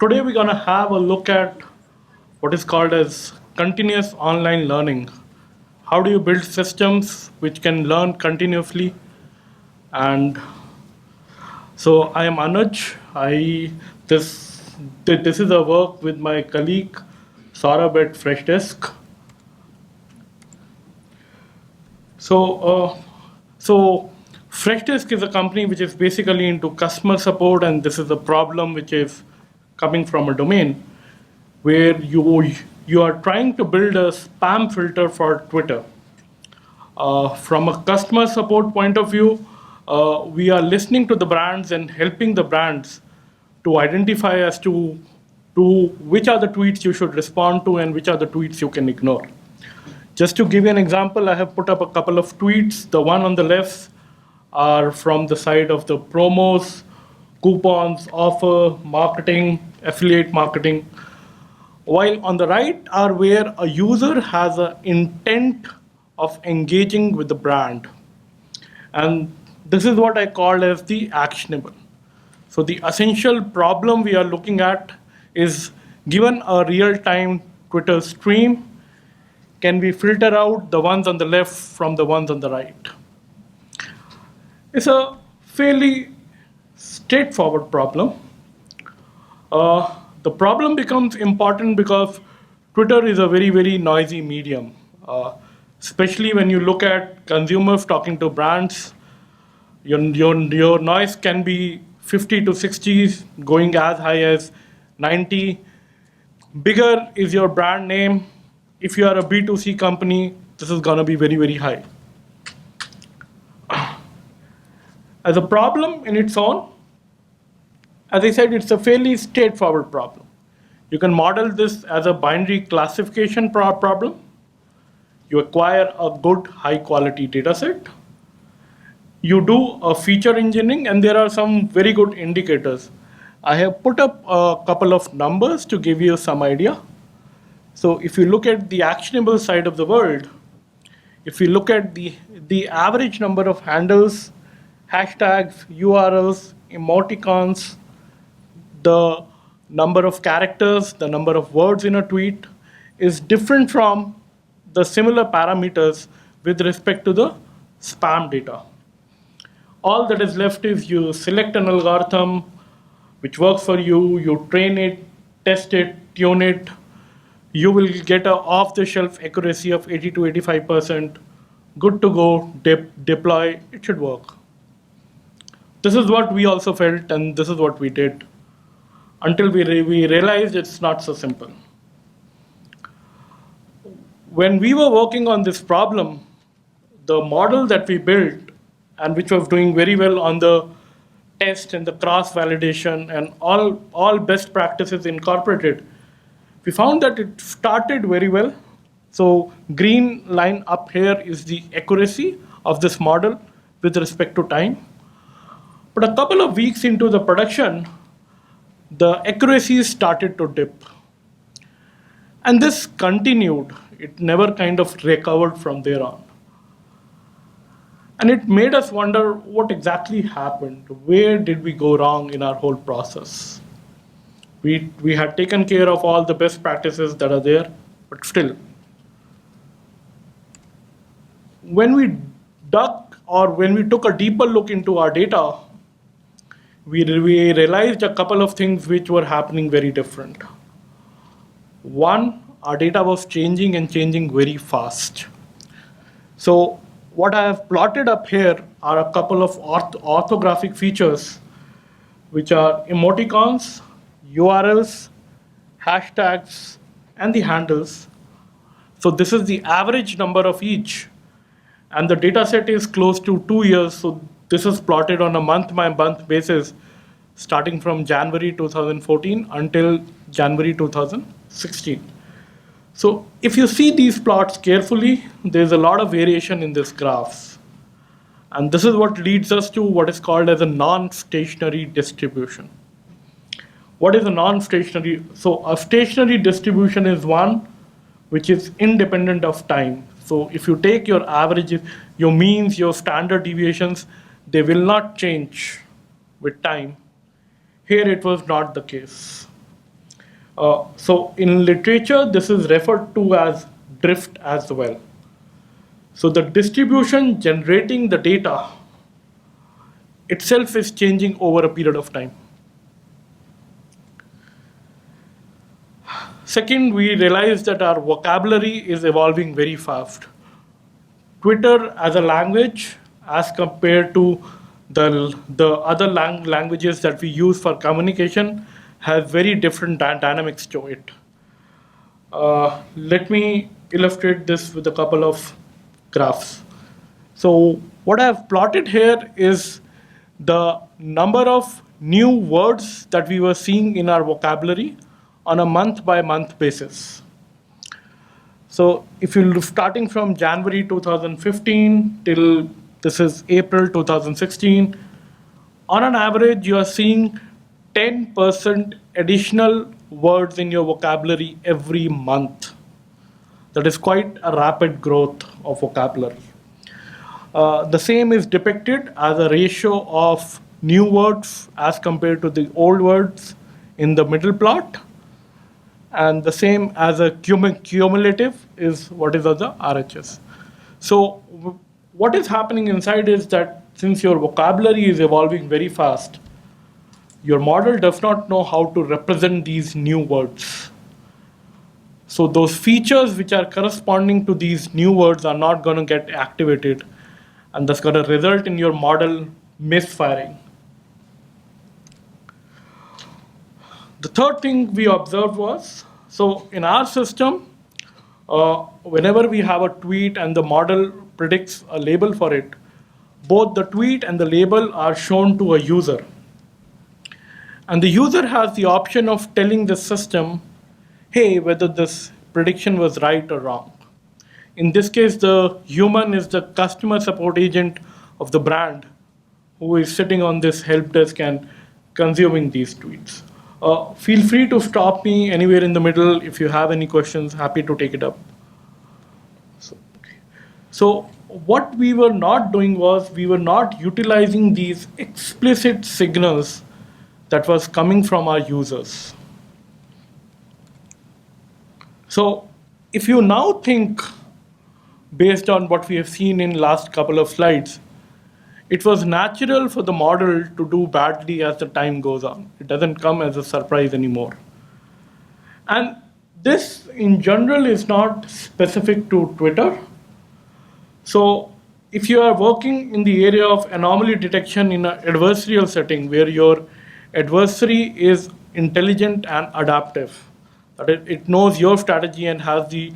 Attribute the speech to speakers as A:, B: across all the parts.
A: Today we're going to have a look at what is called as continuous online learning. How do you build systems which can learn continuously? And so I am Anuj. This is a work with my colleague Saurabh at Freshdesk. So, so Freshdesk is a company which is basically into customer support, and this is a problem which is coming from a domain where you are trying to build a spam filter for Twitter. From a customer support point of view, we are listening to the brands and helping the brands to identify as to which are the tweets you should respond to and which are the tweets you can ignore. Just to give you an example, I have put up a couple of tweets. The one on the left are from the side of the promos, coupons, offer, marketing, affiliate marketing. While on the right are where a user has an intent of engaging with the brand. And this is what I call as the actionable. So the essential problem we are looking at is, given a real-time Twitter stream, can we filter out the ones on the left from the ones on the right? It's a fairly straightforward problem. The problem becomes important because Twitter is a very, very noisy medium, especially when you look at consumers talking to brands. Your noise can be 50 to 60, going as high as 90. Bigger is your brand name. If you are a B2C company, this is going to be very, very high. As a problem in its own, as I said, it's a fairly straightforward problem. You can model this as a binary classification problem. You acquire a good, high-quality data set. You do a feature engineering, and there are some very good indicators. I have put up a couple of numbers to give you some idea. So if you look at the actionable side of the world, if you look at the average number of handles, hashtags, URLs, emoticons, the number of characters, the number of words in a tweet is different from the similar parameters with respect to the spam data. All that is left is you select an algorithm which works for you, you train it, test it, tune it. You will get an off-the-shelf accuracy of 80 to 85%. Good to go, deploy, it should work. This is what we also felt, and this is what we did, until we realized it's not so simple. When we were working on this problem, the model that we built, and which was doing very well on the test and the cross-validation and all best practices incorporated, we found that it started very well. So green line up here is the accuracy of this model with respect to time. But a couple of weeks into the production, the accuracy started to dip. And this continued. It never kind of recovered from there on. And it made us wonder what exactly happened. Where did we go wrong in our whole process? We had taken care of all the best practices that are there, but still. When we dug, or when we took a deeper look into our data, we realized a couple of things which were happening very different. One, our data was changing and changing very fast. So what I have plotted up here are a couple of orthographic features, which are emoticons, URLs, hashtags, and the handles. So this is the average number of each. And the data set is close to 2 years. So this is plotted on a month-by-month basis, starting from January 2014 until January 2016. So if you see these plots carefully, there's a lot of variation in these graphs. And this is what leads us to what is called as a non-stationary distribution. What is a non-stationary? So a stationary distribution is one which is independent of time. So if you take your averages, your means, your standard deviations, they will not change with time. Here it was not the case. So in literature, this is referred to as drift as well. So the distribution generating the data itself is changing over a period of time. Second, we realize that our vocabulary is evolving very fast. Twitter as a language, as compared to the other languages that we use for communication, has very different dynamics to it. Let me illustrate this with a couple of graphs. So what I've plotted here is the number of new words that we were seeing in our vocabulary on a month-by-month basis. So if you look starting from January 2015 till this is April 2016, on an average, you are seeing 10% additional words in your vocabulary every month. That is quite a rapid growth of vocabulary. The same is depicted as a ratio of new words as compared to the old words in the middle plot. And the same as a cumulative is what is the RHS. So what is happening inside is that since your vocabulary is evolving very fast, your model does not know how to represent these new words. So those features which are corresponding to these new words are not going to get activated, and that's going to result in your model misfiring. The third thing we observed was, so in our system, whenever we have a tweet and the model predicts a label for it, both the tweet and the label are shown to a user. And the user has the option of telling the system, hey, whether this prediction was right or wrong. In this case, the human is the customer support agent of the brand who is sitting on this help desk and consuming these tweets. Feel free to stop me anywhere in the middle if you have any questions. Happy to take it up. So what we were not doing was we were not utilizing these explicit signals that was coming from our users. So if you now think, based on what we have seen in last couple of slides, it was natural for the model to do badly as the time goes on. It doesn't come as a surprise anymore. And this, in general, is not specific to Twitter. So if you are working in the area of anomaly detection in an adversarial setting where your adversary is intelligent and adaptive, that it knows your strategy and has the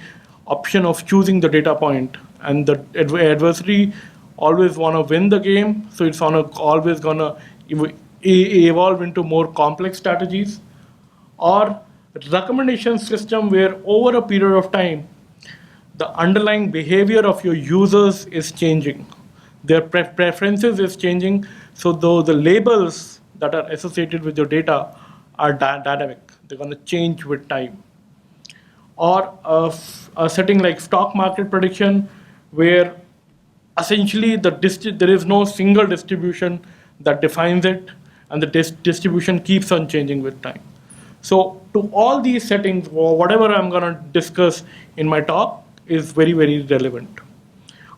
A: option of choosing the data point, and the adversary always want to win the game, so it's always going to evolve into more complex strategies, or recommendation system where over a period of time, the underlying behavior of your users is changing. Their preferences is changing, so though the labels that are associated with your data are dynamic. They're going to change with time. Or a setting like stock market prediction, where essentially there is no single distribution that defines it, and the distribution keeps on changing with time. So to all these settings, or whatever I'm going to discuss in my talk, is very, very relevant.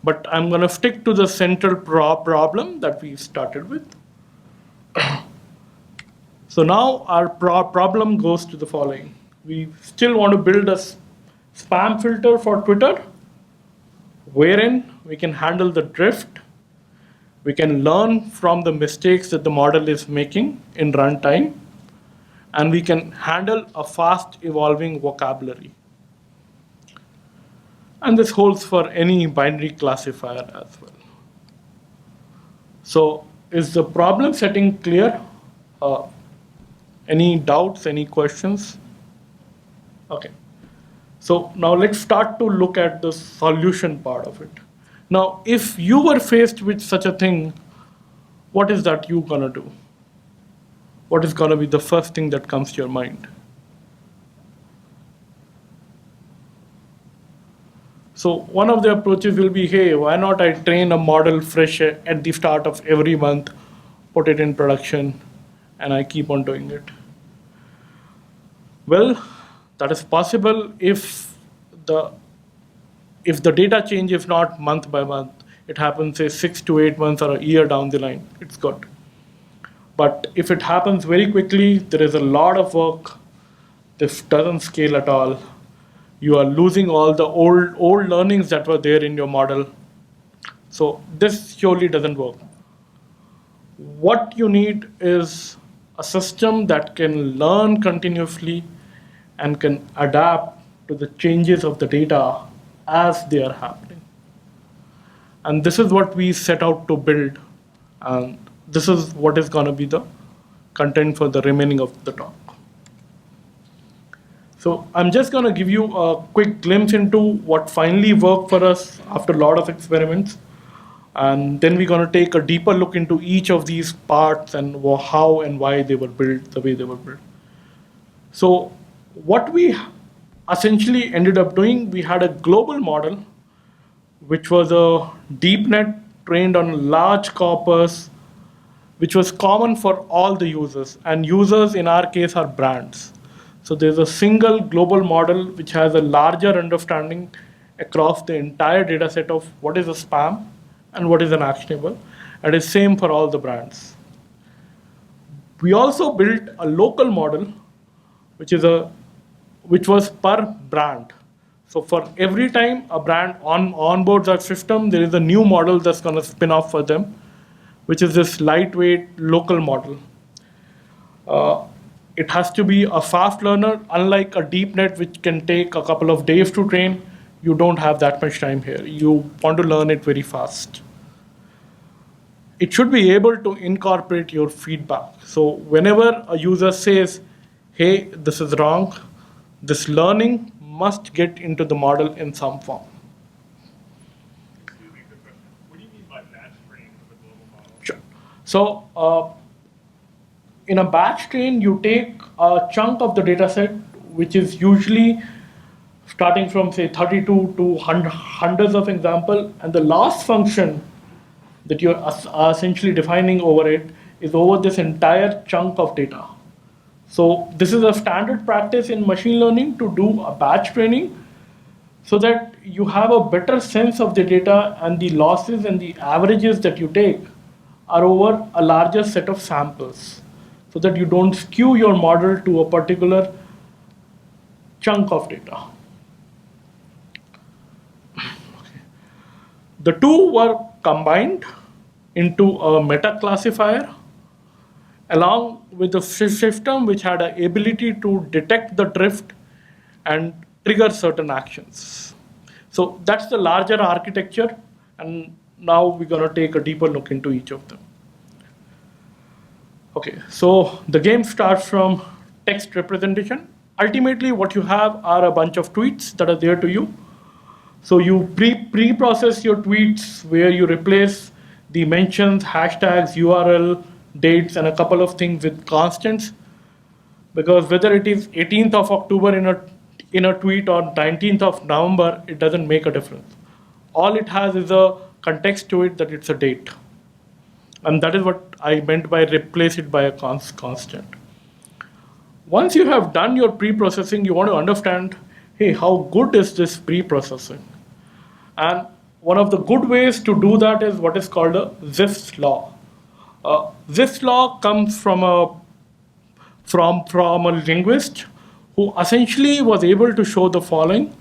A: But I'm going to stick to the central problem that we started with. So now our problem goes to the following. We still want to build a spam filter for Twitter, wherein we can handle the drift. We can learn from the mistakes that the model is making in runtime, and we can handle a fast evolving vocabulary. And this holds for any binary classifier as well. So is the problem setting clear? Any doubts, any questions? Okay. So now let's start to look at the solution part of it. Now, if you were faced with such a thing, what is that you gonna do? What is gonna be the first thing that comes to your mind? So one of the approaches will be, hey, why not I train a model fresh at the start of every month, put it in production, and I keep on doing it. Well, that is possible the if the data change is not month by month, it happens say 6 to 8 months or a year down the line, it's good. But if it happens very quickly, there is a lot of work. This doesn't scale at all. You are losing all the old learnings that were there in your model. So this surely doesn't work. What you need is a system that can learn continuously and can adapt to the changes of the data as they are happening. And this is what we set out to build. And this is what is going to be the content for the remaining of the talk. So I'm just going to give you a quick glimpse into what finally worked for us after a lot of experiments. And then we're going to take a deeper look into each of these parts and how and why they were built the way they were built. So what we essentially ended up doing, we had a global model, which was a deep net trained on large corpus, which was common for all the users. And users in our case are brands. So there's a single global model which has a larger understanding across the entire data set of what is a spam and what is an actionable, and it's same for all the brands. We also built a local model, which was per brand. So for every time a brand onboards our system, there is a new model that's going to spin off for them, which is this lightweight local model. It has to be a fast learner, unlike a deep net, which can take a couple of days to train. You don't have that much time here. You want to learn it very fast. It should be able to incorporate your feedback. So whenever a user says, hey, this is wrong, this learning must get into the model in some form.
B: Excuse me, quick question. What do you mean by batch training for the global model?
A: Sure. So in a batch train, you take a chunk of the data set, which is usually starting from say 32 to hundreds of example, and the last function that you're essentially defining over it is over this entire chunk of data. So this is a standard practice in machine learning to do a batch training so that you have a better sense of the data and the losses and the averages that you take are over a larger set of samples so that you don't skew your model to a particular chunk of data. The two were combined into a meta classifier along with the system which had an ability to detect the drift and trigger certain actions. So that's the larger architecture, and now we're going to take a deeper look into each of them. Okay, so the game starts from text representation. Ultimately, what you have are a bunch of tweets that are there to you. So you pre-process your tweets where you replace the mentions, hashtags, URL, dates, and a couple of things with constants. Because whether it is 18th of October in a tweet or 19th of November, it doesn't make a difference. All it has is a context to it that it's a date. And that is what I meant by replace it by a constant. Once you have done your pre-processing, you want to understand, hey, how good is this pre-processing? And one of the good ways to do that is what is called a Zipf's law. Zipf's law comes from a linguist who essentially was able to show the following.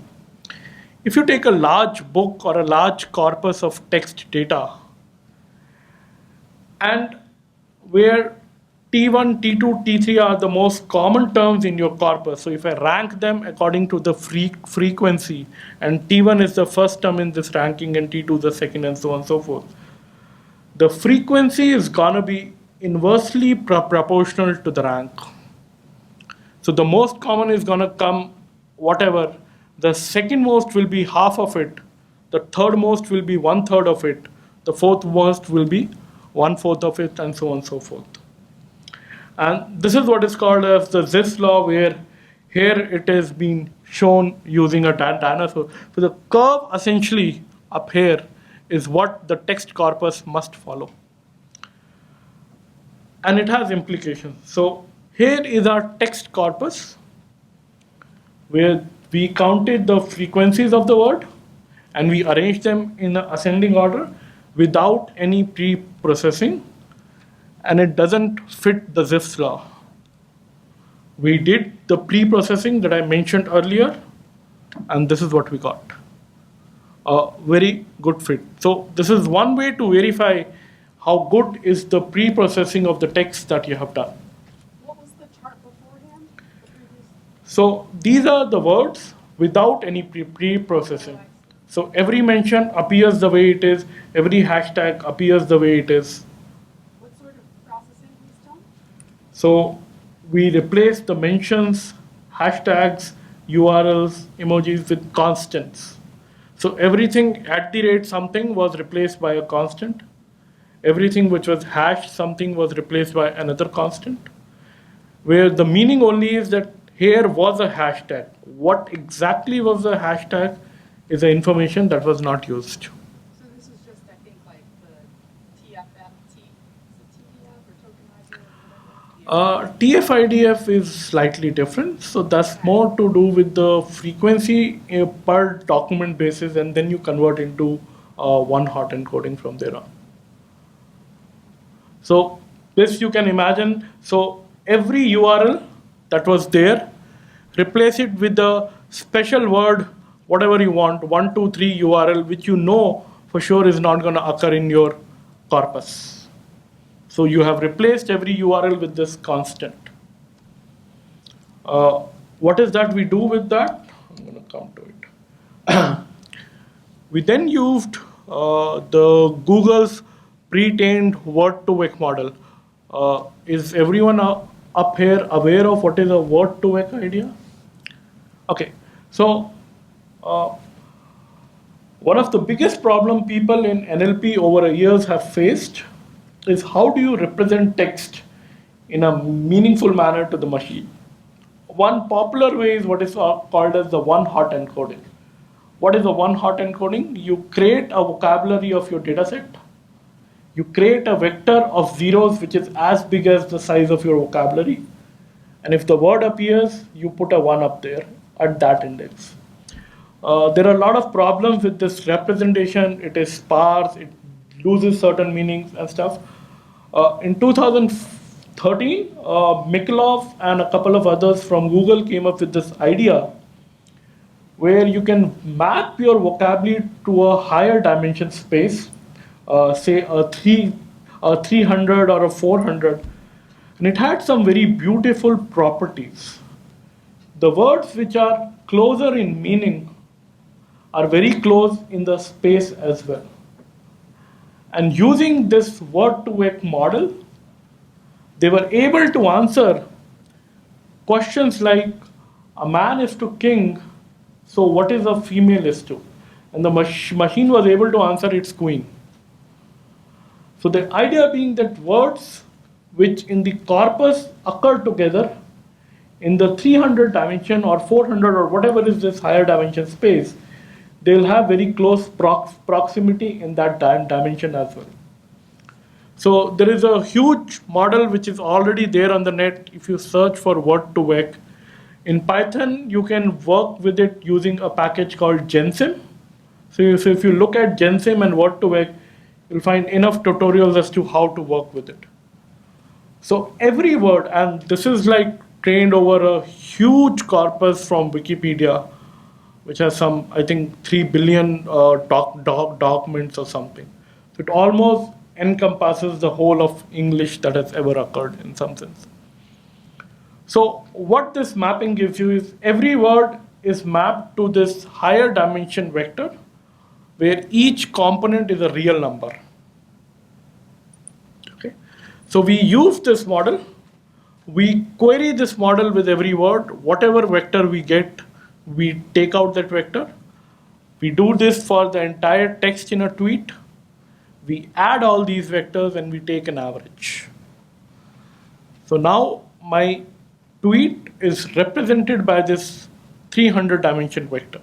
A: If you take a large book or a large corpus of text data, and where T1, T2, T3 are the most common terms in your corpus. So if I rank them according to the frequency, and T1 is the first term in this ranking and T2 the second and so on and so forth, the frequency is gonna be inversely proportional to the rank. So the most common is gonna come whatever, the second most will be half of it, the third most will be 1/3 of it, the fourth most will be 1/4 of it, and so on and so forth. And this is what is called as the Zipf's law, where here it is being shown using a dinosaur. So the curve essentially up here is what the text corpus must follow. And it has implications. So here is our text corpus. where we counted the frequencies of the word and we arranged them in an ascending order without any pre-processing, and it doesn't fit the Zipf's law. We did the pre-processing that I mentioned earlier, and this is what we got. A very good fit. So this is one way to verify how good is the pre-processing of the text that you have done.
C: What was the chart beforehand? The previous?
A: So these are the words without any pre-processing. So every mention appears the way it is, every hashtag appears the way it is.
C: What sort of processing was done?
A: So we replace the mentions, hashtags, URLs, emojis with constants. So everything at the rate something was replaced by a constant. Everything which was hash something was replaced by another constant. Where the meaning only is that here was a hashtag. What exactly was the hashtag is the information that was not used.
C: So this is just, I think, like the TFFT, is it TPF or tokenizer or whatever?
A: TF-IDF is slightly different. So that's more to do with the frequency per document basis, and then you convert into one hot encoding from there on. So this you can imagine. So every URL that was there, replace it with the special word, whatever you want, 1, 2, 3 URL, which you know for sure is not going to occur in your corpus. So you have replaced every URL with this constant. What is that we do with that? I'm going to come to it. We then used the Google's pre-trained word-to-vec model. Is everyone up here aware of what is a word-to-vec idea? Okay, so one of the biggest problem people in NLP over years have faced is how do you represent text in a meaningful manner to the machine? One popular way is what is called as the one-hot encoding. What is a one-hot encoding? You create a vocabulary of your dataset. You create a vector of zeros which is as big as the size of your vocabulary. And if the word appears, you put a 1 up there at that index. There are a lot of problems with this representation. It is sparse, it loses certain meanings and stuff. In 2013, Mikolov and a couple of others from Google came up with this idea where you can map your vocabulary to a higher dimension space, say a 300 or a 400, and it had some very beautiful properties. The words which are closer in meaning are very close in the space as well. And using this word-to-vec model, they were able to answer questions like, a man is to king, so what is a female is to? And the machine was able to answer its queen. So the idea being that words which in the corpus occur together in the 300 dimension or 400 or whatever is this higher dimension space, they'll have very close proximity in that dimension as well. So there is a huge model which is already there on the net if you search for word-to-vec. In Python, you can work with it using a package called Gensim. So if you look at Gensim and word-to-vec, you'll find enough tutorials as to how to work with it. So every word, and this is like trained over a huge corpus from Wikipedia, which has some, I think, 3 billion documents or something. So it almost encompasses the whole of English that has ever occurred in some sense. So what this mapping gives you is every word is mapped to this higher dimension vector where each component is a real number. Okay. So we use this model. We query this model with every word. Whatever vector we get, we take out that vector. We do this for the entire text in a tweet. We add all these vectors and we take an average. So now my tweet is represented by this 300 dimension vector.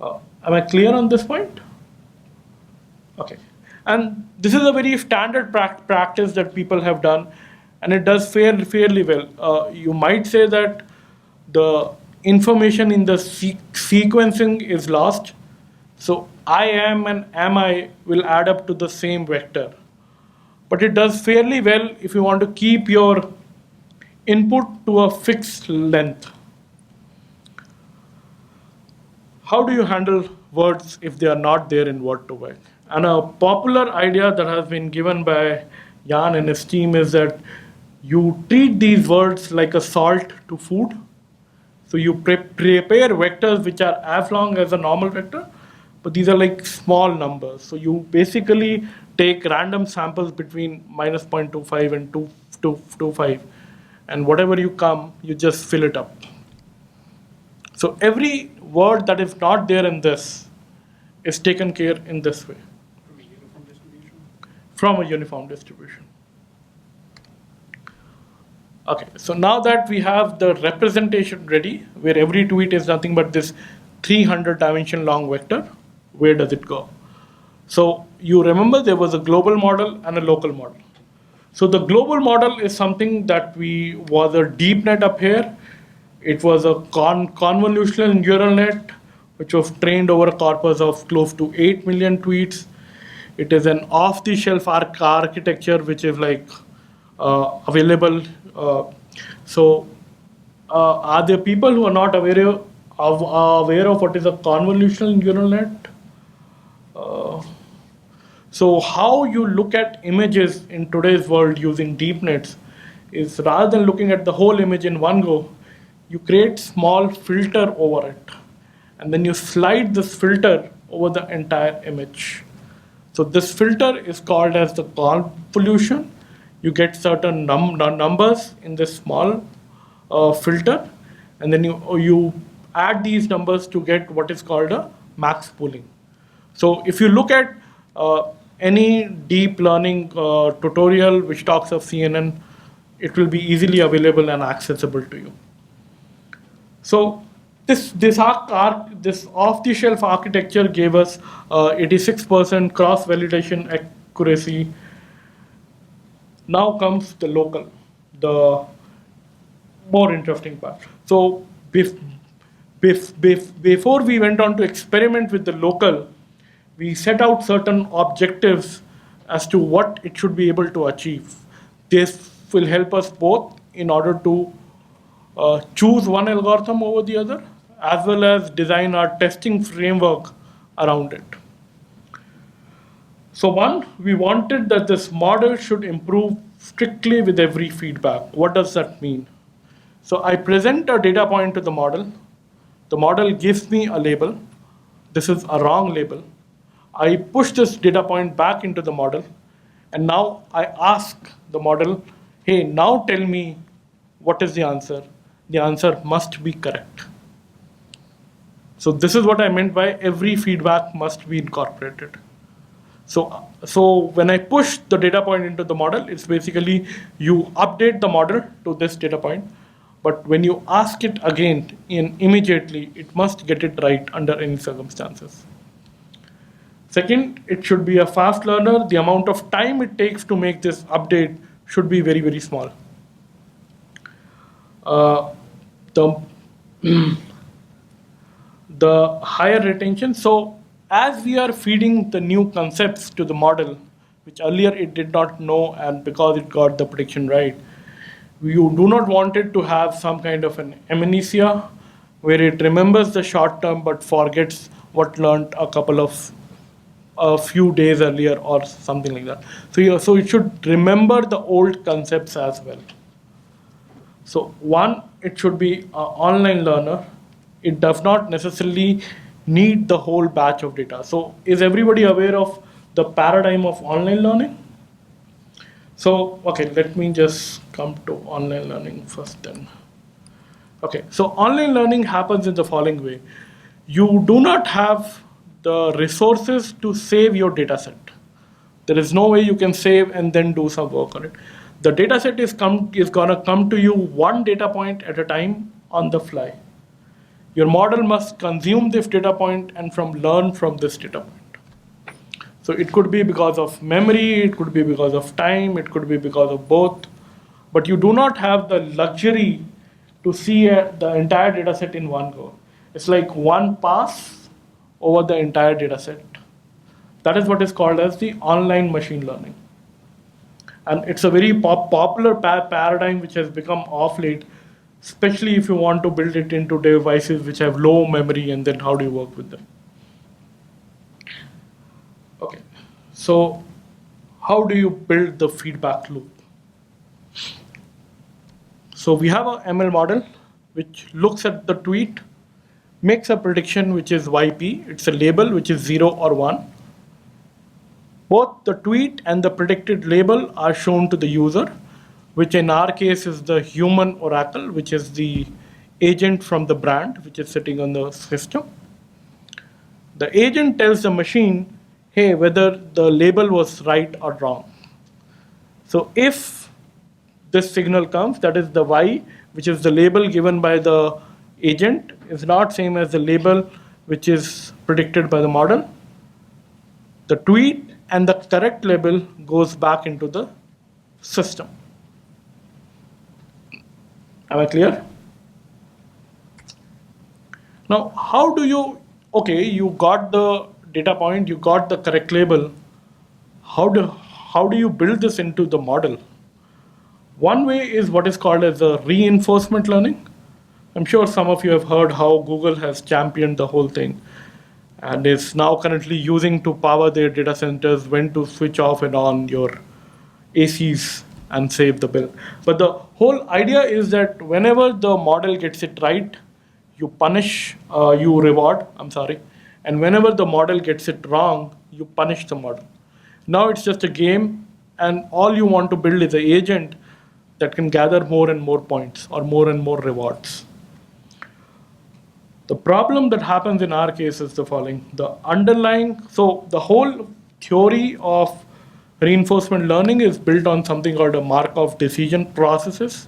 A: Am I clear on this point? Okay. And this is a very standard practice that people have done, and it does fairly well. You might say that the information in the sequencing is lost. So I am and am I will add up to the same vector. But it does fairly well if you want to keep your input to a fixed length. How do you handle words if they are not there in word2vec? And a popular idea that has been given by Jan and his team is that you treat these words like a salt to food. So you prepare vectors which are as long as a normal vector, but these are like small numbers. So you basically take random samples between minus 0.25 and 2.25, and whatever you come, you just fill it up. So every word that is not there in this is taken care in this way.
D: From a uniform distribution?
A: From a uniform distribution. Okay, so now that we have the representation ready, where every tweet is nothing but this 300 dimension long vector, where does it go? So you remember there was a global model and a local model. So the global model is something that was a deep net up here. It was a convolutional neural net, which was trained over a corpus of close to 8 million tweets. It is an off-the-shelf architecture, which is like available. Are there people who are not aware of what is a convolutional neural net? So how you look at images in today's world using deep nets is, rather than looking at the whole image in one go, you create small filter over it. And then you slide this filter over the entire image. So this filter is called as the convolution. You get certain numbers in this small filter, and then you add these numbers to get what is called a max pooling. So if you look at any deep learning tutorial which talks of CNN, it will be easily available and accessible to you. So this off-the-shelf architecture gave us 86% cross-validation accuracy. Now comes the local, the more interesting part. So before we went on to experiment with the local, we set out certain objectives as to what it should be able to achieve. This will help us both in order to choose one algorithm over the other, as well as design our testing framework around it. So one, we wanted that this model should improve strictly with every feedback. What does that mean? So I present a data point to the model. The model gives me a label. This is a wrong label. I push this data point back into the model, and now I ask the model, hey, now tell me what is the answer. The answer must be correct. So this is what I meant by every feedback must be incorporated. So when I push the data point into the model, it's basically you update the model to this data point, but when you ask it again immediately, it must get it right under any circumstances. Second, it should be a fast learner. The amount of time it takes to make this update should be very, very small. The higher retention. So as we are feeding the new concepts to the model, which earlier it did not know, and because it got the prediction right, you do not want it to have some kind of an amnesia where it remembers the short term but forgets what learned a few days earlier or something like that. So it should remember the old concepts as well. So one, it should be an online learner. It does not necessarily need the whole batch of data. So is everybody aware of the paradigm of online learning? So, okay, let me just come to online learning first then. Okay, so online learning happens in the following way. You do not have the resources to save your data set. There is no way you can save and then do some work on it. The data set is gonna come to you one data point at a time on the fly. Your model must consume this data point and learn from this data point. So it could be because of memory, it could be because of time, it could be because of both. But you do not have the luxury to see the entire data set in one go. It's like one pass over the entire data set. That is what is called as the online machine learning. And it's a very popular paradigm which has become off late, especially if you want to build it into devices which have low memory, and then how do you work with them? Okay, so how do you build the feedback loop? So we have a ML model which looks at the tweet, makes a prediction which is YP. It's a label which is 0 or 1. Both the tweet and the predicted label are shown to the user, which in our case is the human oracle, which is the agent from the brand, which is sitting on the system. The agent tells the machine, hey, whether the label was right or wrong. So if this signal comes, that is the Y, which is the label given by the agent, is not same as the label which is predicted by the model, the tweet and the correct label goes back into the system. Am I clear? Now, how do you, okay, you got the data point, you got the correct label. How do you build this into the model? One way is what is called as a reinforcement learning. I'm sure some of you have heard how Google has championed the whole thing and is now currently using to power their data centers when to switch off and on your ACs and save the bill. But the whole idea is that whenever the model gets it right, you punish, you reward, and whenever the model gets it wrong, you punish the model. Now it's just a game, and all you want to build is an agent that can gather more and more points or more and more rewards. The problem that happens in our case is the following. So the whole theory of reinforcement learning is built on something called a Markov decision processes.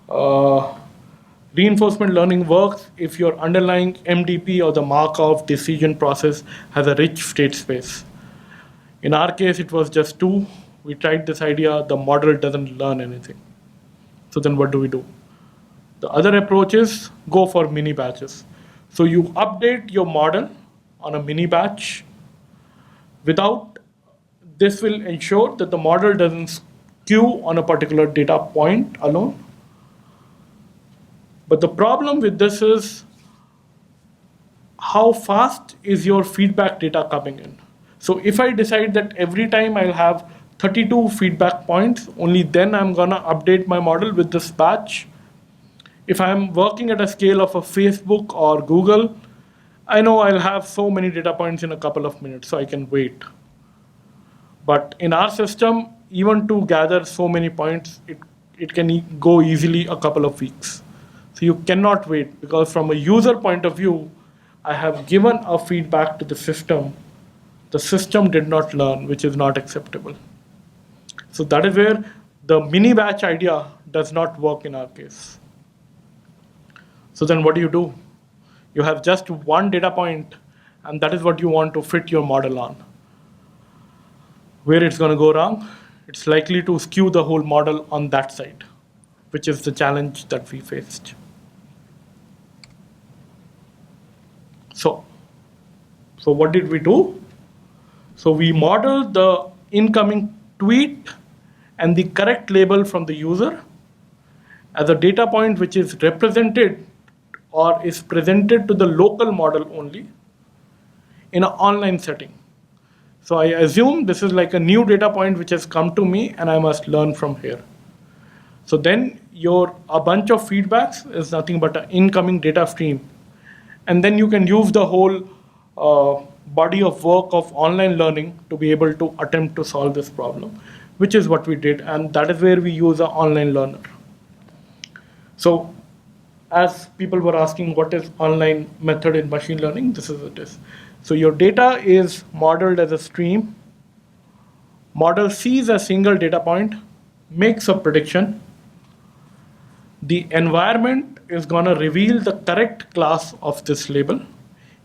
A: Reinforcement learning works if your underlying MDP or the Markov decision process has a rich state space. In our case, it was just 2. We tried this idea, the model doesn't learn anything. So then what do? The other approach is go for mini batches. So you update your model on a mini batch. This will ensure that the model doesn't skew on a particular data point alone. But the problem with this is how fast is your feedback data coming in? So if I decide that every time I'll have 32 feedback points, only then I'm gonna update my model with this batch. If I'm working at a scale of a Facebook or Google, I know I'll have so many data points in a couple of minutes, so I can wait. But in our system, even to gather so many points, it can go easily a couple of weeks. So you cannot wait, because from a user point of view, I have given a feedback to the system. The system did not learn, which is not acceptable. So that is where the mini batch idea does not work in our case. So then what do? You have just one data point, and that is what you want to fit your model on. Where it's going to go wrong, it's likely to skew the whole model on that side, which is the challenge that we faced. So what did we do? So we modeled the incoming tweet and the correct label from the user as a data point which is represented or is presented to the local model only in an online setting. So I assume this is like a new data point which has come to me and I must learn from here. So then a bunch of feedbacks is nothing but an incoming data stream. And then you can use the whole body of work of online learning to be able to attempt to solve this problem, which is what we did. And that is where we use an online learner. So as people were asking what is online method in machine learning, this is what it is. So your data is modeled as a stream. Model sees a single data point, makes a prediction. The environment is going to reveal the correct class of this label.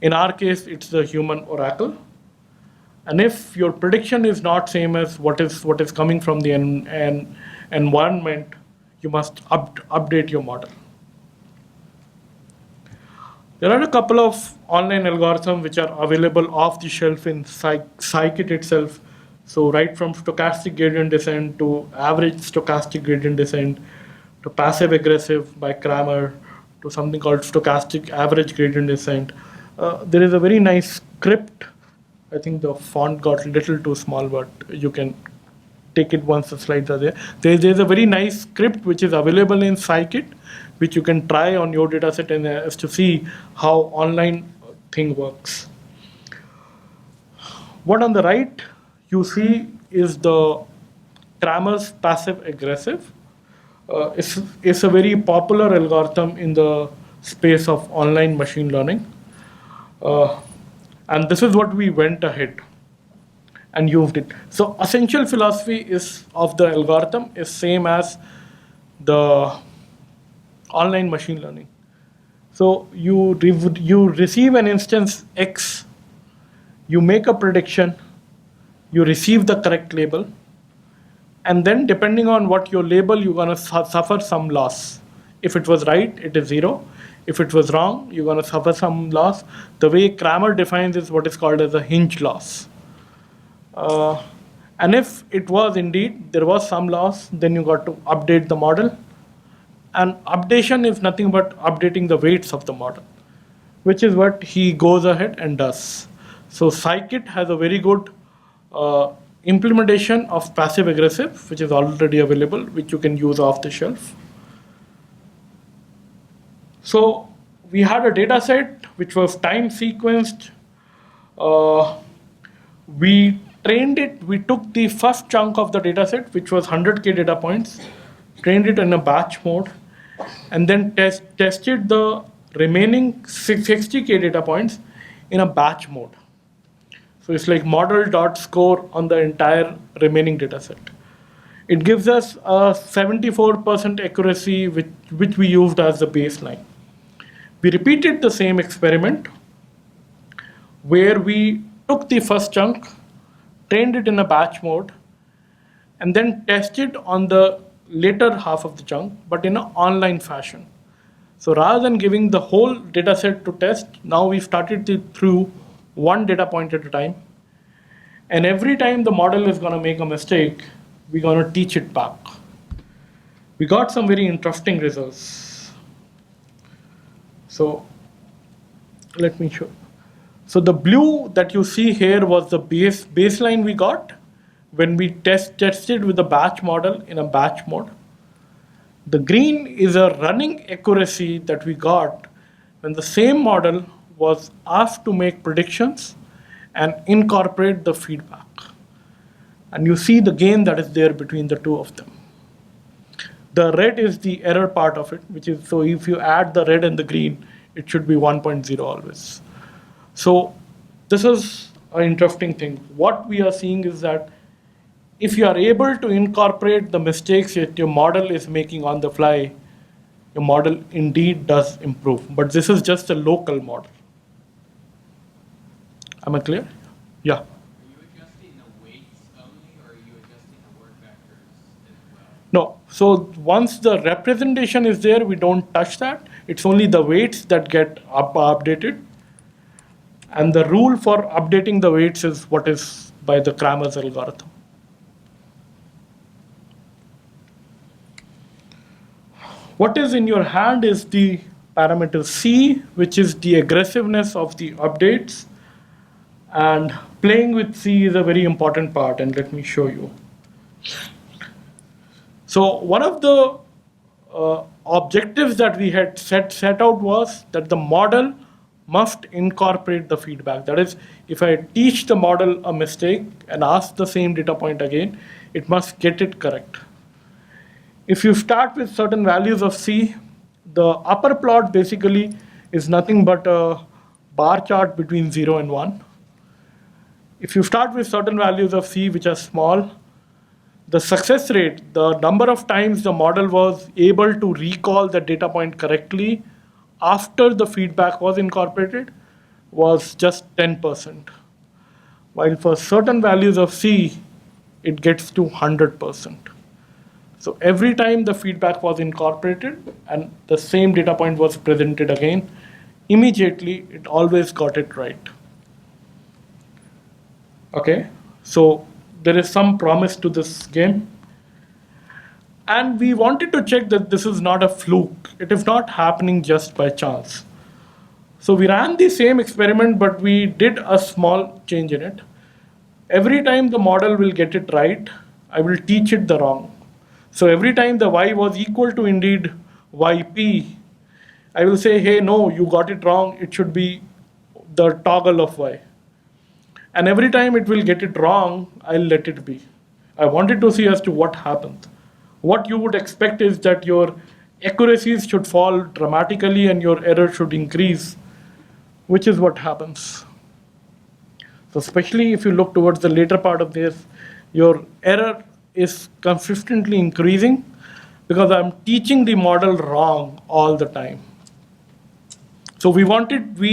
A: In our case, it's the human oracle. And if your prediction is not same as what is coming from the environment, you must update your model. There are a couple of online algorithms which are available off the shelf in scikit itself. So right from stochastic gradient descent to average stochastic gradient descent to passive aggressive by Kramer to something called stochastic average gradient descent. There is a very nice script. I think the font got a little too small, but you can take it once the slides are there. There's a very nice script which is available in scikit, which you can try on your dataset and as to see how online thing works. What on the right you see is the Kramer's passive aggressive. It's a very popular algorithm in the space of online machine learning. And this is what we went ahead and used it. So essential philosophy is of the algorithm is same as the online machine learning. So you receive an instance X, you make a prediction, you receive the correct label, and then depending on what your label, you're gonna suffer some loss. If it was right, it is 0. If it was wrong, you're gonna suffer some loss. The way Kramer defines is what is called as a hinge loss. And if it was indeed, there was some loss, then you got to update the model. And updation is nothing but updating the weights of the model, which is what he goes ahead and does. So scikit has a very good implementation of passive aggressive, which is already available, which you can use off the shelf. So we had a data set which was time sequenced. We trained it, we took the first chunk of the data set, which was 100K data points, trained it in a batch mode, and then tested the remaining 60K data points in a batch mode. So it's like model.score on the entire remaining data set. It gives us a 74% accuracy, which we used as the baseline. We repeated the same experiment where we took the first chunk, trained it in a batch mode, and then tested on the later half of the chunk, but in an online fashion. So rather than giving the whole data set to test, now we started through one data point at a time. And every time the model is going to make a mistake, we're going to teach it back. We got some very interesting results. So let me show. So the blue that you see here was the baseline we got when we tested with the batch model in a batch mode. The green is a running accuracy that we got when the same model was asked to make predictions and incorporate the feedback. And you see the gain that is there between the two of them. The red is the error part of it, which is, so if you add the red and the green, it should be 1.0 always. So this is an interesting thing. What we are seeing is that if you are able to incorporate the mistakes that your model is making on the fly, your model indeed does improve. But this is just a local model. Am I clear? Yeah.
E: Are you adjusting the weights only, or are you adjusting the word vectors as well?
A: No. So once the representation is there, we don't touch that. It's only the weights that get updated. And the rule for updating the weights is what is by the Kramer's algorithm. What is in your hand is the parameter C, which is the aggressiveness of the updates. And playing with C is a very important part, and let me show you. So one of the objectives that we had set out was that the model must incorporate the feedback. That is, if I teach the model a mistake and ask the same data point again, it must get it correct. If you start with certain values of C, the upper plot basically is nothing but a bar chart between 0 and 1. If you start with certain values of C which are small, the success rate, the number of times the model was able to recall the data point correctly after the feedback was incorporated, was just 10%. While for certain values of C, it gets to 100%. So every time the feedback was incorporated and the same data point was presented again, immediately it always got it right. Okay, so there is some promise to this game. And we wanted to check that this is not a fluke. It is not happening just by chance. So we ran the same experiment, but we did a small change in it. Every time the model will get it right, I will teach it the wrong. So every time the y was equal to indeed yp, I will say, hey, no, you got it wrong. It should be the toggle of y. And every time it will get it wrong, I'll let it be. I wanted to see as to what happens. What you would expect is that your accuracies should fall dramatically and your error should increase, which is what happens. So especially if you look towards the later part of this, your error is consistently increasing because I'm teaching the model wrong all the time. So we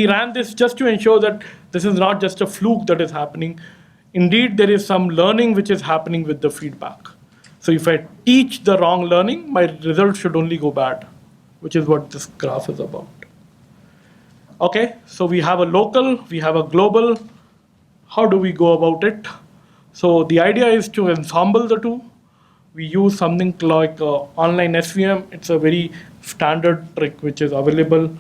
A: ran this just to ensure that this is not just a fluke that is happening. Indeed, there is some learning which is happening with the feedback. So if I teach the wrong learning, my results should only go bad, which is what this graph is about. Okay, so we have a local, we have a global. How do we go about it? So the idea is to ensemble the two. We use something like online SVM. It's a very standard trick which is available.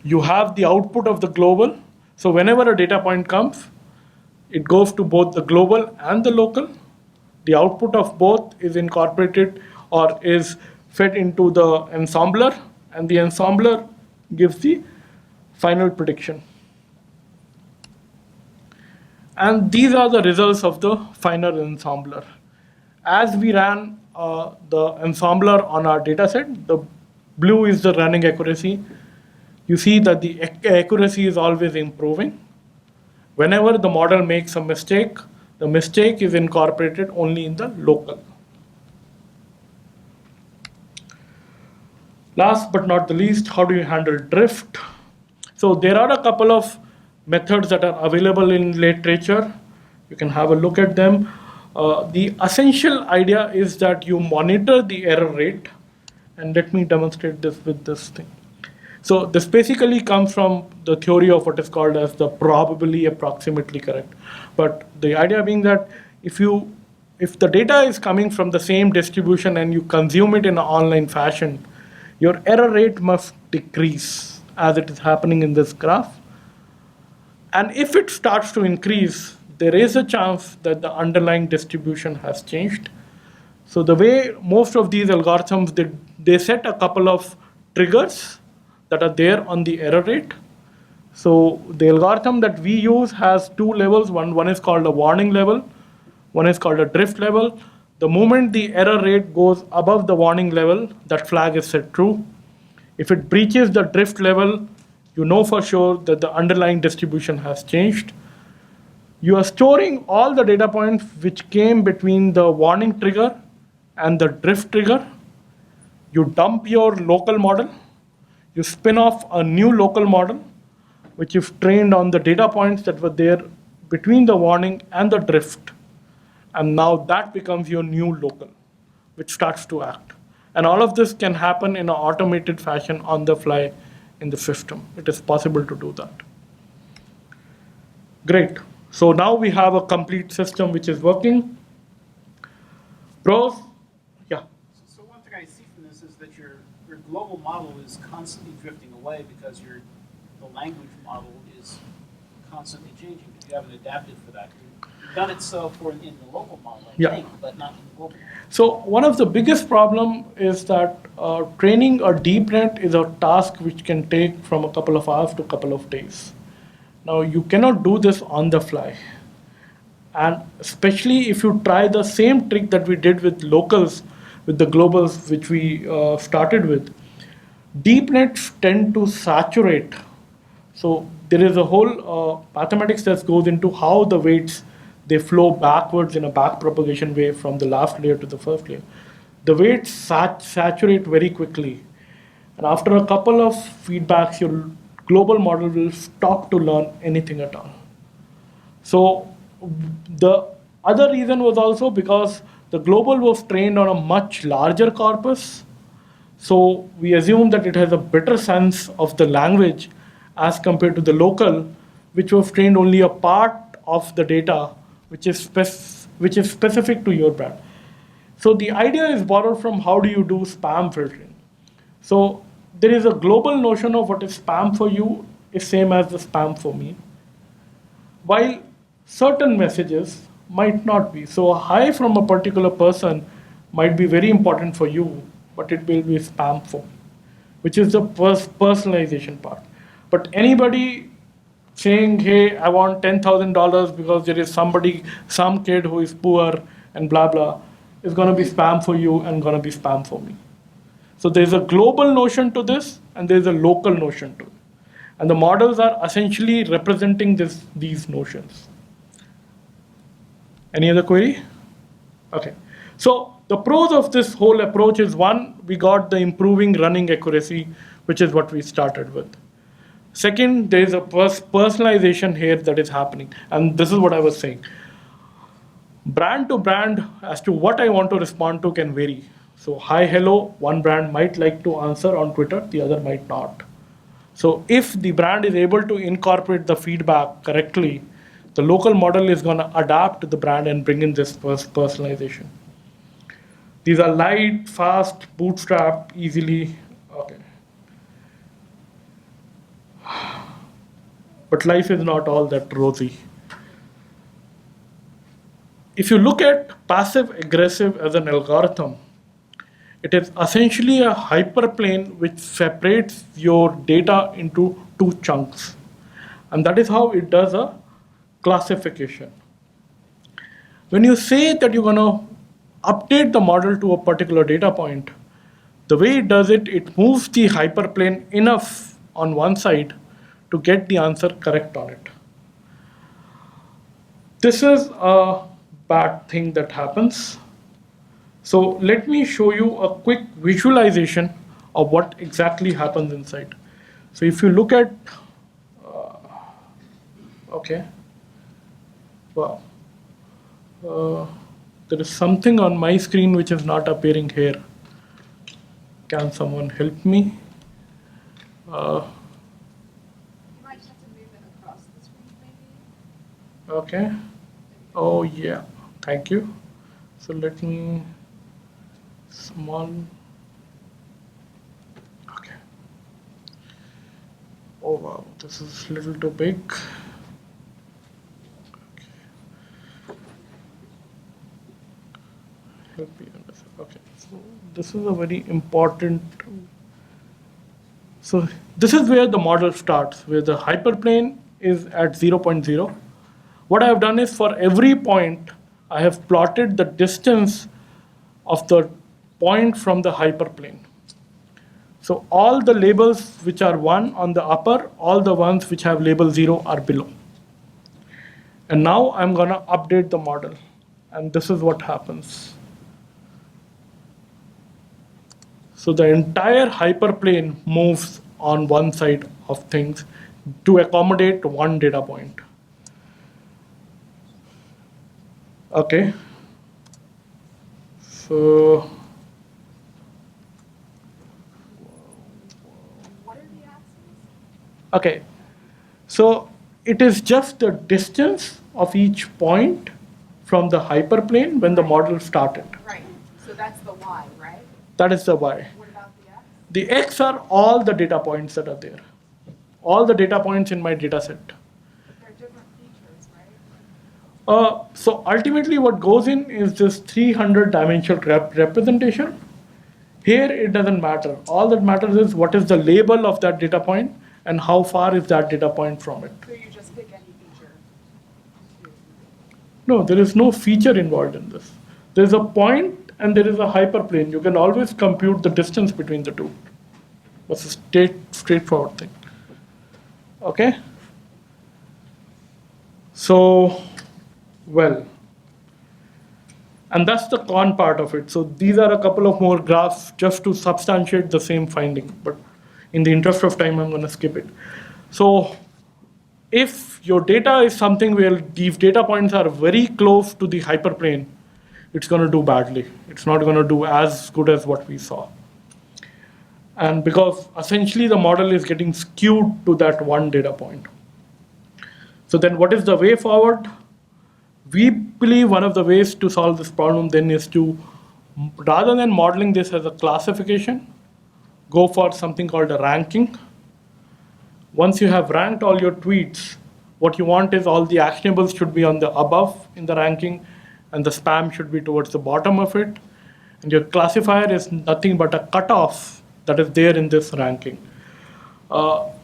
A: You have the output of the global. So whenever a data point comes, it goes to both the global and the local. The output of both is incorporated or is fed into the ensembler, and the ensembler gives the final prediction. And these are the results of the final ensembler. As we ran the ensembler on our data set, the blue is the running accuracy. You see that the accuracy is always improving. Whenever the model makes a mistake, the mistake is incorporated only in the local. Last but not the least, how do you handle drift? So there are a couple of methods that are available in literature. You can have a look at them. The essential idea is that you monitor the error rate. And let me demonstrate this with this thing. So this basically comes from the theory of what is called as the probably approximately correct. But the idea being that if the data is coming from the same distribution and you consume it in an online fashion, your error rate must decrease as it is happening in this graph. And if it starts to increase, there is a chance that the underlying distribution has changed. So the way most of these algorithms, they set a couple of triggers that are there on the error rate. So the algorithm that we use has two levels. One is called a warning level. One is called a drift level. The moment the error rate goes above the warning level, that flag is set true. If it breaches the drift level, you know for sure that the underlying distribution has changed. You are storing all the data points which came between the warning trigger and the drift trigger. You dump your local model. You spin off a new local model, which is trained on the data points that were there between the warning and the drift. And now that becomes your new local, which starts to act. And all of this can happen in an automated fashion on the fly in the system. It is possible to do that. Great. So now we have a complete system which is working. Pros, yeah.
D: So one thing I see from this is that your global model is constantly drifting away because the language model is constantly changing, but you haven't adapted for that. You've done it so in the local model, I think, but not in the global model.
A: So one of the biggest problem is that training a deep net is a task which can take from a couple of hours to a couple of days. Now you cannot do this on the fly. And especially if you try the same trick that we did with locals, with the globals which we started with, deep nets tend to saturate. So there is a whole mathematics that goes into how the weights, they flow backwards in a back propagation way from the last layer to the first layer. The weights saturate very quickly. And after a couple of feedbacks, your global model will stop to learn anything at all. So the other reason was also because the global was trained on a much larger corpus. So we assume that it has a better sense of the language as compared to the local, which was trained only a part of the data, which is specific to your brand. So the idea is borrowed from how do you do spam filtering. So there is a global notion of what is spam for you is same as the spam for me, while certain messages might not be. So a hi from a particular person might be very important for you, but it will be spam for me, which is the personalization part. But anybody saying, hey, I want $10,000 because there is somebody, some kid who is poor and blah, blah, is going to be spam for you and going to be spam for me. So there's a global notion to this and there's a local notion to it. And the models are essentially representing these notions. Any other query? Okay. So the pros of this whole approach is one, we got the improving running accuracy, which is what we started with. Second, there is a personalization here that is happening. And this is what I was saying. Brand to brand as to what I want to respond to can vary. So hi, hello, one brand might like to answer on Twitter, the other might not. So if the brand is able to incorporate the feedback correctly, the local model is going to adapt to the brand and bring in this personalization. These are light, fast, bootstrap, easily. Okay. But life is not all that rosy. If you look at passive aggressive as an algorithm, it is essentially a hyperplane which separates your data into two chunks. And that is how it does a classification. When you say that you're going to update the model to a particular data point, the way it does it, it moves the hyperplane enough on one side to get the answer correct on it. This is a bad thing that happens. So let me show you a quick visualization of what exactly happens inside. So if you look at, okay, wow. There is something on my screen which is not appearing here. Can someone help me?
C: You might have to move it across the screen, maybe.
A: Okay. Oh yeah, thank you. So let me small. Okay. Oh wow, this is a little too big. Help me understand. Okay, so this is a very important. So this is where the model starts, where the hyperplane is at 0.0. What I have done is for every point, I have plotted the distance of the point from the hyperplane. So all the labels which are 1 on the upper, all the ones which have label 0 are below. And now I'm going to update the model. And this is what happens. So the entire hyperplane moves on one side of things to accommodate one data point. Okay. So
C: What are the axes?
A: okay. So it is just the distance of each point from the hyperplane when the model started.
C: Right, so that's the Y, right?
A: That is the Y.
C: What about the X?
A: The X are all the data points that are there. All the data points in my data set.
C: They're different features, right?
A: So ultimately what goes in is this 300 dimensional representation. Here it doesn't matter. All that matters is what is the label of that data point and how far is that data point from it.
C: So you just pick any feature.
A: No, there is no feature involved in this. There is a point and there is a hyperplane. You can always compute the distance between the two. That's a straightforward thing. Okay? So, well, and that's the con part of it. So these are a couple of more graphs just to substantiate the same finding. But in the interest of time, I'm going to skip it. So if your data is something where these data points are very close to the hyperplane, it's going to do badly. It's not going to do as good as what we saw. And because essentially the model is getting skewed to that one data point. So then what is the way forward? We believe one of the ways to solve this problem then is to, rather than modeling this as a classification, go for something called a ranking. Once you have ranked all your tweets, what you want is all the actionables should be on the above in the ranking, and the spam should be towards the bottom of it. And your classifier is nothing but a cutoff that is there in this ranking.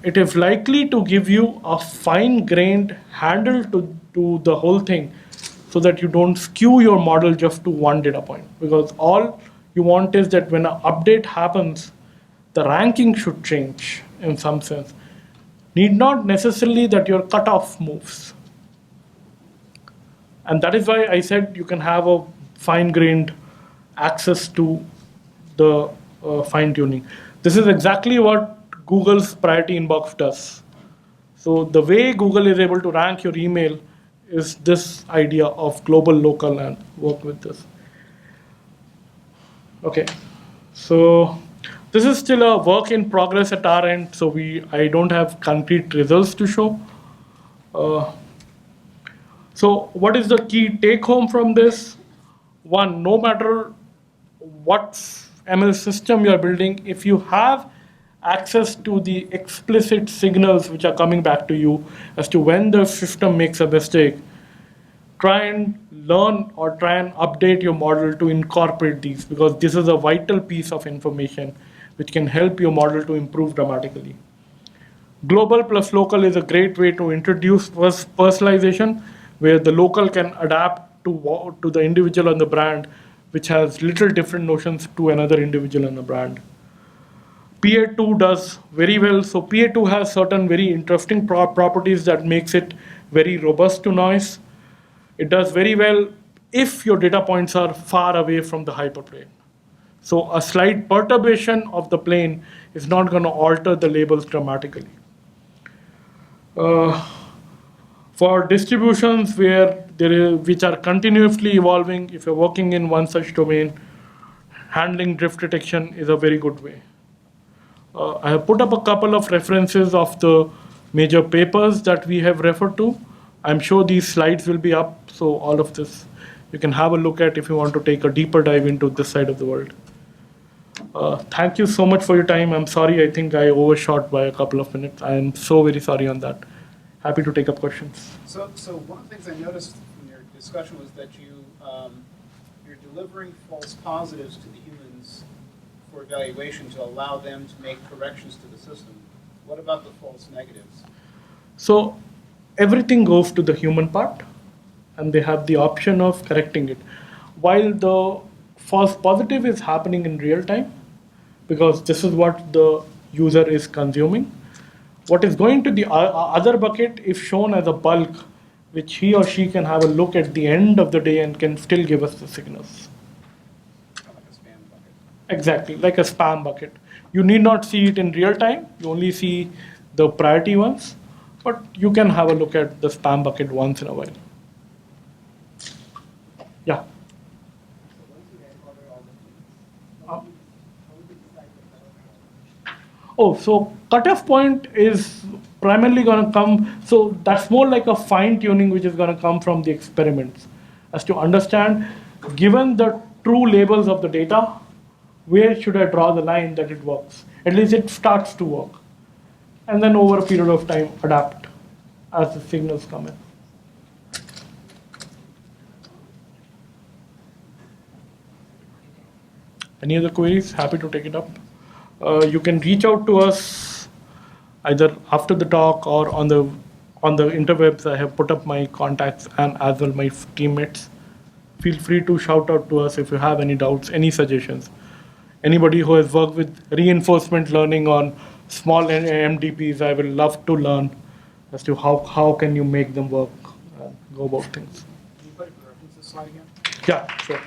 A: It is likely to give you a fine-grained handle to the whole thing so that you don't skew your model just to one data point. Because all you want is that when an update happens, the ranking should change in some sense. Need not necessarily that your cutoff moves. And that is why I said you can have a fine-grained access to the fine-tuning. This is exactly what Google's priority inbox does. So the way Google is able to rank your email is this idea of global, local, and work with this. Okay, so this is still a work in progress at our end, so I don't have concrete results to show. So what is the key take home from this? One, no matter what ML system you're building, if you have access to the explicit signals which are coming back to you as to when the system makes a mistake, try and learn or try and update your model to incorporate these, because this is a vital piece of information which can help your model to improve dramatically. Global plus local is a great way to introduce personalization, where the local can adapt to the individual and the brand, which has little different notions to another individual and a brand. PA2 does very well. So PA2 has certain very interesting properties that makes it very robust to noise. It does very well if your data points are far away from the hyperplane. So a slight perturbation of the plane is not going to alter the labels dramatically. For distributions which are continuously evolving, if you're working in one such domain, handling drift detection is a very good way. I have put up a couple of references of the major papers that we have referred to. I'm sure these slides will be up, so all of this you can have a look at if you want to take a deeper dive into this side of the world. Thank you so much for your time. I'm sorry, I think I overshot by a couple of minutes. I am so very sorry on that. Happy to take up questions.
D: So one of the things I noticed in your discussion was that you're delivering false positives to the humans for evaluation to allow them to make corrections to the system. What about the false negatives?
A: So everything goes to the human part, and they have the option of correcting it. While the false positive is happening in real time, because this is what the user is consuming, what is going to the other bucket is shown as a bulk, which he or she can have a look at the end of the day and can still give us the signals.
D: Like a spam bucket.
A: Exactly, like a spam bucket. You need not see it in real time. You only see the priority ones, but you can have a look at the spam bucket once in a while. Yeah. Oh, so cutoff point is primarily going to come, so that's more like a fine tuning which is going to come from the experiments as to understand, given the true labels of the data, where should I draw the line that it works? At least it starts to work. And then over a period of time, adapt as the signals come in. Any other queries? Happy to take it up. You can reach out to us either after the talk or on the interwebs. I have put up my contacts and as well my teammates. Feel free to shout out to us if you have any doubts, any suggestions. Anybody who has worked with reinforcement learning on small MDPs, I will love to learn as to how can you make them work and go about things.
D: Can you put a reference slide again?
A: Yeah, sure.